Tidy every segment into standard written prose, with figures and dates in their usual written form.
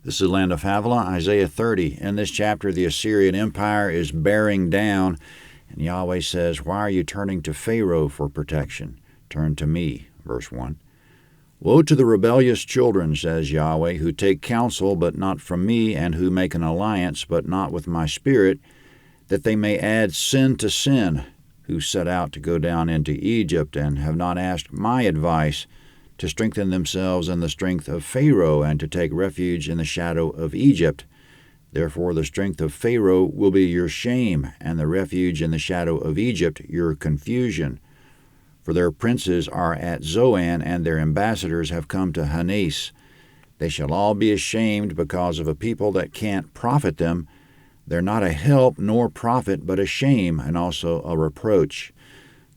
This is Land of Havilah, Isaiah 30. In this chapter, the Assyrian Empire is bearing down, and Yahweh says, "Why are you turning to Pharaoh for protection? Turn to me." Verse 1. "Woe to the rebellious children," says Yahweh, "who take counsel, but not from me, and who make an alliance, but not with my spirit, that they may add sin to sin, who set out to go down into Egypt, and have not asked my advice, to strengthen themselves in the strength of Pharaoh, and to take refuge in the shadow of Egypt. Therefore the strength of Pharaoh will be your shame, and the refuge in the shadow of Egypt your confusion. For their princes are at Zoan, and their ambassadors have come to Hanes. They shall all be ashamed because of a people that can't profit them. They're not a help nor profit, but a shame, and also a reproach.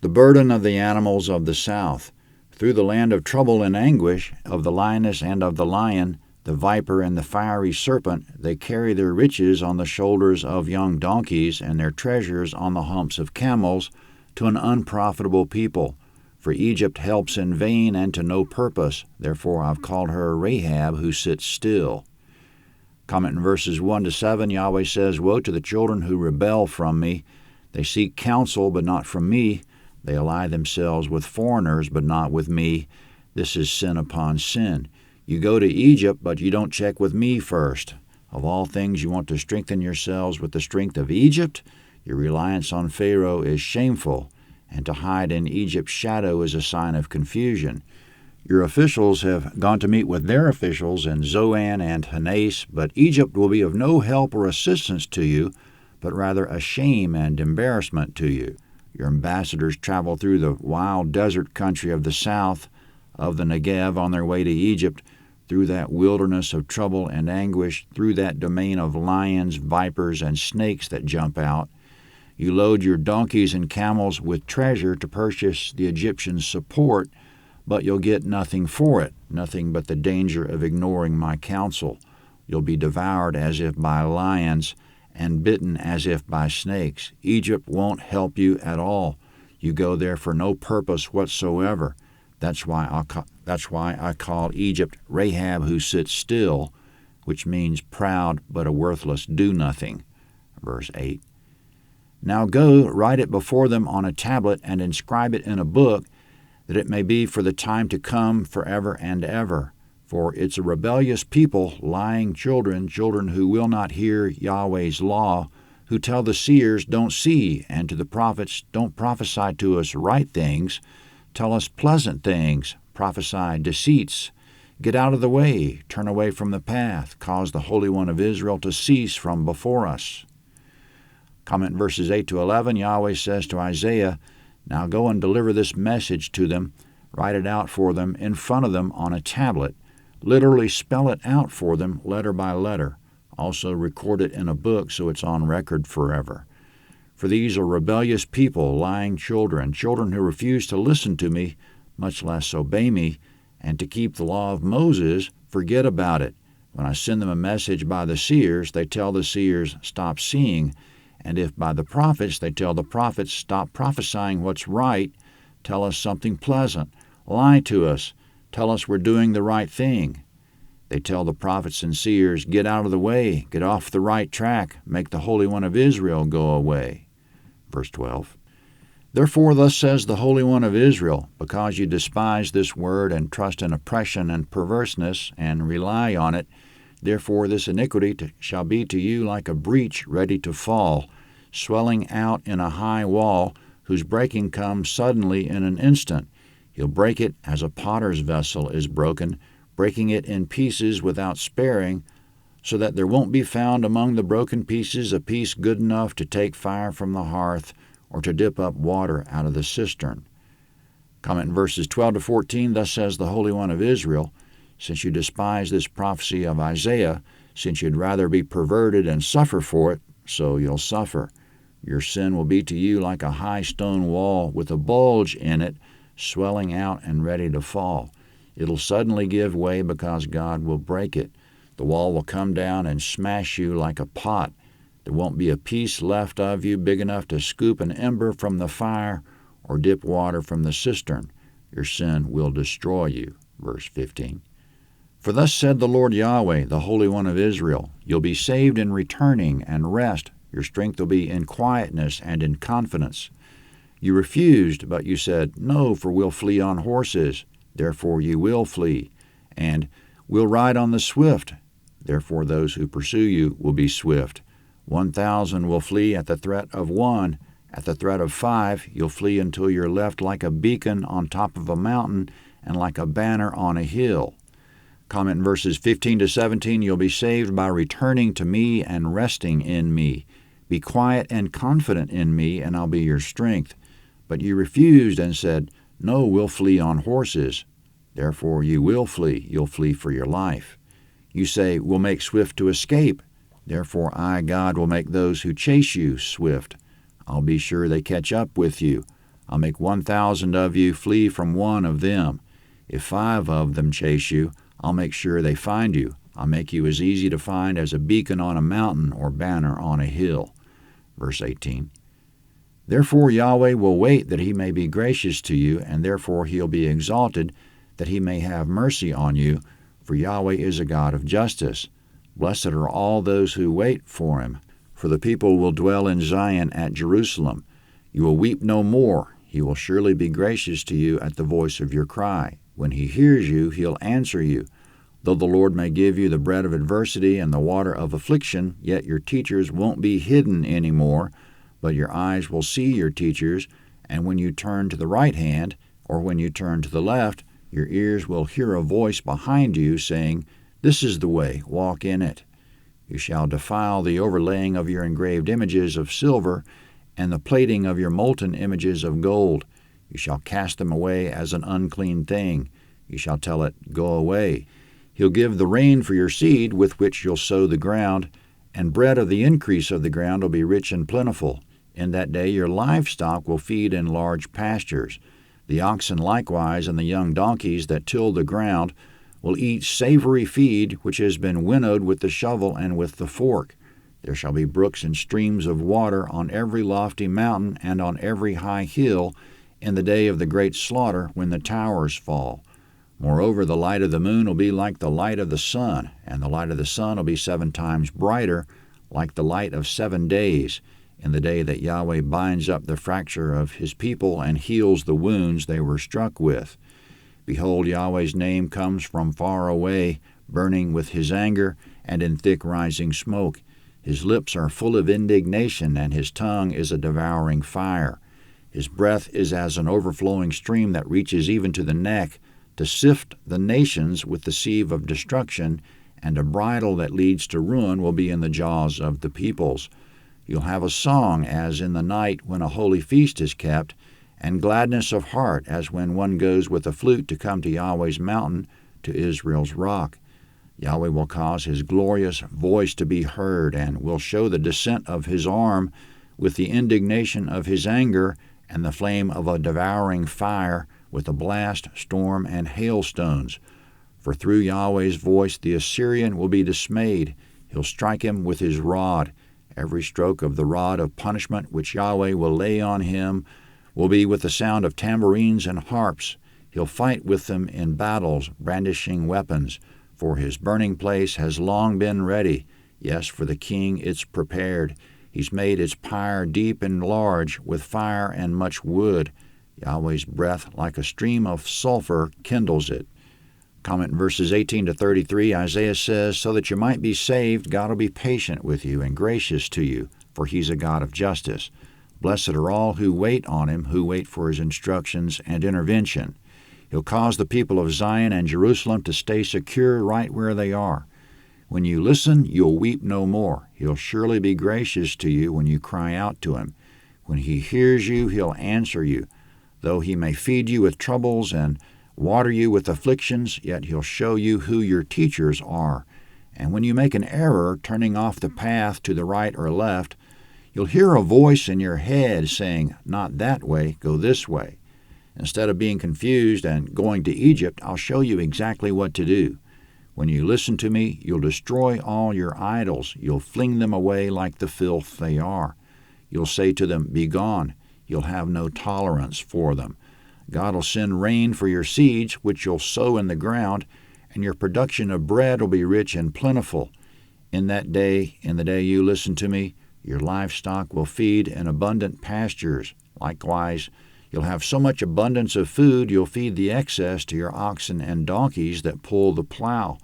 The burden of the animals of the south. Through the land of trouble and anguish, of the lioness and of the lion, the viper and the fiery serpent, they carry their riches on the shoulders of young donkeys, and their treasures on the humps of camels, to an unprofitable people. For Egypt helps in vain and to no purpose. Therefore I've called her Rahab, who sits still." Comment in verses 1 to 7, Yahweh says, "Woe to the children who rebel from me. They seek counsel, but not from me. They ally themselves with foreigners, but not with me. This is sin upon sin. You go to Egypt, but you don't check with me first. Of all things, you want to strengthen yourselves with the strength of Egypt? Your reliance on Pharaoh is shameful, and to hide in Egypt's shadow is a sign of confusion. Your officials have gone to meet with their officials in Zoan and Hanes, but Egypt will be of no help or assistance to you, but rather a shame and embarrassment to you. Your ambassadors travel through the wild desert country of the south of the Negev on their way to Egypt, through that wilderness of trouble and anguish, through that domain of lions, vipers, and snakes that jump out. You load your donkeys and camels with treasure to purchase the Egyptians' support, but you'll get nothing for it, nothing but the danger of ignoring my counsel. You'll be devoured as if by lions, and bitten as if by snakes. Egypt won't help you at all. You go there for no purpose whatsoever. That's why I call Egypt Rahab, who sits still, which means proud but a worthless do-nothing." Verse 8. "Now go, write it before them on a tablet, and inscribe it in a book, that it may be for the time to come forever and ever. For it's a rebellious people, lying children, children who will not hear Yahweh's law, who tell the seers, 'Don't see,' and to the prophets, 'Don't prophesy to us right things. Tell us pleasant things, prophesy deceits. Get out of the way, turn away from the path, cause the Holy One of Israel to cease from before us." Comment verses 8 to 11, Yahweh says to Isaiah, "Now go and deliver this message to them, write it out for them in front of them on a tablet. Literally spell it out for them letter by letter. Also record it in a book so it's on record forever. For these are rebellious people, lying children, children who refuse to listen to me, much less obey me, and to keep the law of Moses, forget about it. When I send them a message by the seers, they tell the seers, 'Stop seeing.' And if by the prophets, they tell the prophets, 'Stop prophesying what's right. Tell us something pleasant. Lie to us. Tell us we're doing the right thing.' They tell the prophets and seers, 'Get out of the way. Get off the right track. Make the Holy One of Israel go away.'" Verse 12. "Therefore thus says the Holy One of Israel, because you despise this word and trust in oppression and perverseness and rely on it, therefore this iniquity shall be to you like a breach ready to fall, swelling out in a high wall, whose breaking comes suddenly in an instant. He'll break it as a potter's vessel is broken, breaking it in pieces without sparing, so that there won't be found among the broken pieces a piece good enough to take fire from the hearth or to dip up water out of the cistern." Comment in verses 12 to 14, "Thus says the Holy One of Israel, since you despise this prophecy of Isaiah, since you'd rather be perverted and suffer for it, so you'll suffer. Your sin will be to you like a high stone wall with a bulge in it, swelling out and ready to fall. It'll suddenly give way because God will break it. The wall will come down and smash you like a pot. There won't be a piece left of you big enough to scoop an ember from the fire or dip water from the cistern. Your sin will destroy you." Verse 15. For thus said the Lord Yahweh, the Holy One of Israel, you'll be saved in returning and rest. Your strength will be in quietness and in confidence. You refused, but you said, No, for we'll flee on horses. Therefore you will flee. And we'll ride on the swift. Therefore those who pursue you will be swift. 1,000 will flee at the threat of one. At the threat of 5, you'll flee until you're left like a beacon on top of a mountain and like a banner on a hill. Comment in verses 15 to 17, you'll be saved by returning to me and resting in me. Be quiet and confident in me, and I'll be your strength. But you refused and said, No, we'll flee on horses. Therefore you will flee. You'll flee for your life. You say, We'll make swift to escape. Therefore I, God, will make those who chase you swift. I'll be sure they catch up with you. I'll make 1,000 of you flee from one of them. If 5 of them chase you, I'll make sure they find you. I'll make you as easy to find as a beacon on a mountain or banner on a hill. Verse 18. Therefore Yahweh will wait that he may be gracious to you, and therefore he'll be exalted, that he may have mercy on you, for Yahweh is a God of justice. Blessed are all those who wait for him, for the people will dwell in Zion at Jerusalem. You will weep no more. He will surely be gracious to you at the voice of your cry. When he hears you, he'll answer you. Though the Lord may give you the bread of adversity and the water of affliction, yet your teachers won't be hidden any more, but your eyes will see your teachers, and when you turn to the right hand, or when you turn to the left, your ears will hear a voice behind you saying, This is the way, walk in it. You shall defile the overlaying of your engraved images of silver, and the plating of your molten images of gold. You shall cast them away as an unclean thing. You shall tell it, Go away. He'll give the rain for your seed with which you'll sow the ground, and bread of the increase of the ground will be rich and plentiful. In that day your livestock will feed in large pastures. The oxen likewise and the young donkeys that till the ground will eat savory feed which has been winnowed with the shovel and with the fork. There shall be brooks and streams of water on every lofty mountain and on every high hill in the day of the great slaughter when the towers fall. Moreover, the light of the moon will be like the light of the sun, and the light of the sun will be 7 times brighter, like the light of 7 days, in the day that Yahweh binds up the fracture of his people and heals the wounds they were struck with. Behold, Yahweh's name comes from far away, burning with his anger and in thick rising smoke. His lips are full of indignation, and his tongue is a devouring fire. His breath is as an overflowing stream that reaches even to the neck, to sift the nations with the sieve of destruction, and a bridle that leads to ruin will be in the jaws of the peoples. You'll have a song as in the night when a holy feast is kept, and gladness of heart as when one goes with a flute to come to Yahweh's mountain, to Israel's rock. Yahweh will cause his glorious voice to be heard, and will show the descent of his arm with the indignation of his anger and the flame of a devouring fire, with a blast, storm, and hailstones. For through Yahweh's voice the Assyrian will be dismayed. He'll strike him with his rod. Every stroke of the rod of punishment which Yahweh will lay on him will be with the sound of tambourines and harps. He'll fight with them in battles, brandishing weapons. For his burning place has long been ready. Yes, for the king it's prepared. He's made its pyre deep and large, with fire and much wood. Yahweh's breath, like a stream of sulfur, kindles it. Comment in verses 18 to 33, Isaiah says, So that you might be saved, God will be patient with you and gracious to you, for he's a God of justice. Blessed are all who wait on him, who wait for his instructions and intervention. He'll cause the people of Zion and Jerusalem to stay secure right where they are. When you listen, you'll weep no more. He'll surely be gracious to you when you cry out to him. When he hears you, he'll answer you. Though he may feed you with troubles and water you with afflictions, yet he'll show you who your teachers are. And when you make an error, turning off the path to the right or left, you'll hear a voice in your head saying, Not that way, go this way. Instead of being confused and going to Egypt, I'll show you exactly what to do. When you listen to me, you'll destroy all your idols. You'll fling them away like the filth they are. You'll say to them, Be gone. You'll have no tolerance for them. God will send rain for your seeds, which you'll sow in the ground, and your production of bread will be rich and plentiful. In that day, in the day you listen to me, your livestock will feed in abundant pastures. Likewise, you'll have so much abundance of food you'll feed the excess to your oxen and donkeys that pull the plow.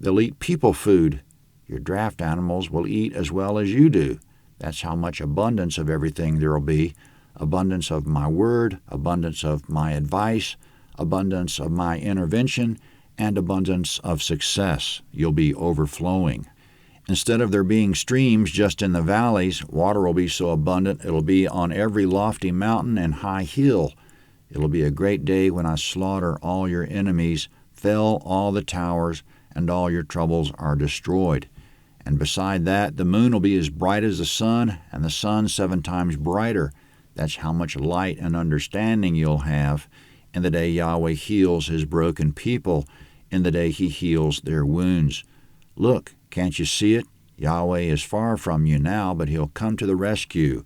They'll eat people food. Your draft animals will eat as well as you do. That's how much abundance of everything there will be. Abundance of my word, abundance of my advice, abundance of my intervention, and abundance of success. You'll be overflowing. Instead of there being streams just in the valleys, water will be so abundant it'll be on every lofty mountain and high hill. It'll be a great day when I slaughter all your enemies, fell all the towers, and all your troubles are destroyed. And beside that, the moon will be as bright as the sun, and the sun 7 times brighter. That's how much light and understanding you'll have in the day Yahweh heals his broken people, in the day he heals their wounds. Look, can't you see it? Yahweh is far from you now, but he'll come to the rescue.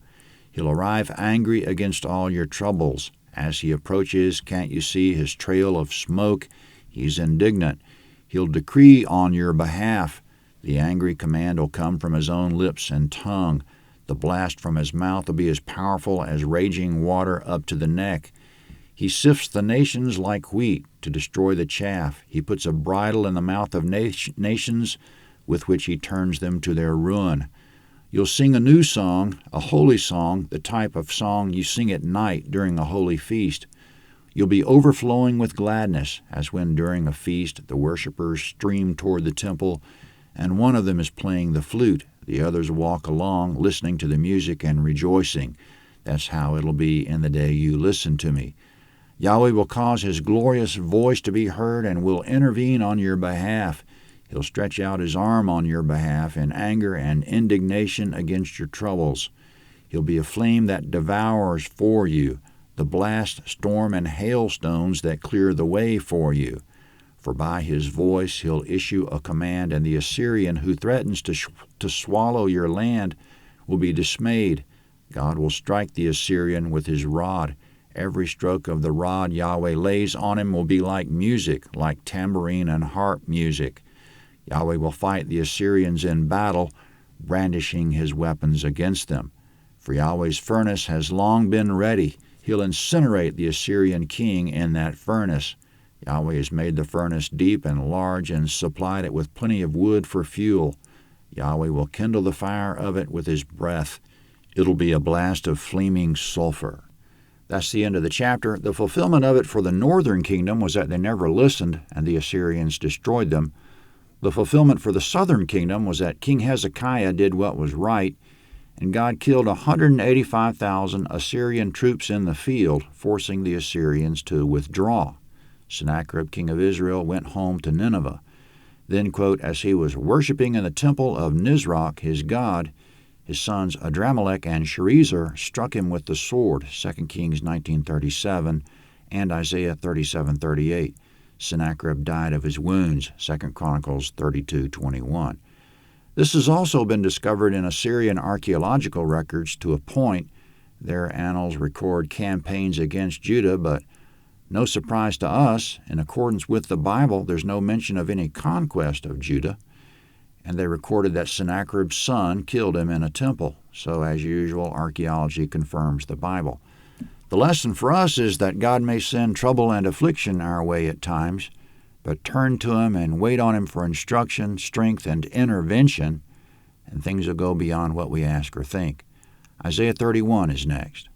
He'll arrive angry against all your troubles. As he approaches, can't you see his trail of smoke? He's indignant. He'll decree on your behalf. The angry command will come from his own lips and tongue. The blast from his mouth will be as powerful as raging water up to the neck. He sifts the nations like wheat to destroy the chaff. He puts a bridle in the mouth of nations with which he turns them to their ruin. You'll sing a new song, a holy song, the type of song you sing at night during a holy feast. You'll be overflowing with gladness, as when during a feast the worshipers stream toward the temple, and one of them is playing the flute. The others walk along, listening to the music and rejoicing. That's how it'll be in the day you listen to me. Yahweh will cause his glorious voice to be heard and will intervene on your behalf. He'll stretch out his arm on your behalf in anger and indignation against your troubles. He'll be a flame that devours for you, the blast, storm, and hailstones that clear the way for you. For by his voice he'll issue a command, and the Assyrian who threatens to swallow your land will be dismayed. God will strike the Assyrian with his rod. Every stroke of the rod Yahweh lays on him will be like music, like tambourine and harp music. Yahweh will fight the Assyrians in battle, brandishing his weapons against them. For Yahweh's furnace has long been ready. He'll incinerate the Assyrian king in that furnace. Yahweh has made the furnace deep and large and supplied it with plenty of wood for fuel. Yahweh will kindle the fire of it with his breath. It'll be a blast of flaming sulfur. That's the end of the chapter. The fulfillment of it for the northern kingdom was that they never listened, and the Assyrians destroyed them. The fulfillment for the southern kingdom was that King Hezekiah did what was right, and God killed 185,000 Assyrian troops in the field, forcing the Assyrians to withdraw. Sennacherib, king of Israel, went home to Nineveh. Then, quote, as he was worshiping in the temple of Nisroch, his god, his sons Adramelech and Sharezer struck him with the sword, 2 Kings 19:37 and Isaiah 37:38. Sennacherib died of his wounds, 2 Chronicles 32:21. This has also been discovered in Assyrian archaeological records to a point. Their annals record campaigns against Judah, but no surprise to us, in accordance with the Bible, there's no mention of any conquest of Judah, and they recorded that Sennacherib's son killed him in a temple. So, as usual, archaeology confirms the Bible. The lesson for us is that God may send trouble and affliction our way at times, but turn to him and wait on him for instruction, strength, and intervention, and things will go beyond what we ask or think. Isaiah 31 is next.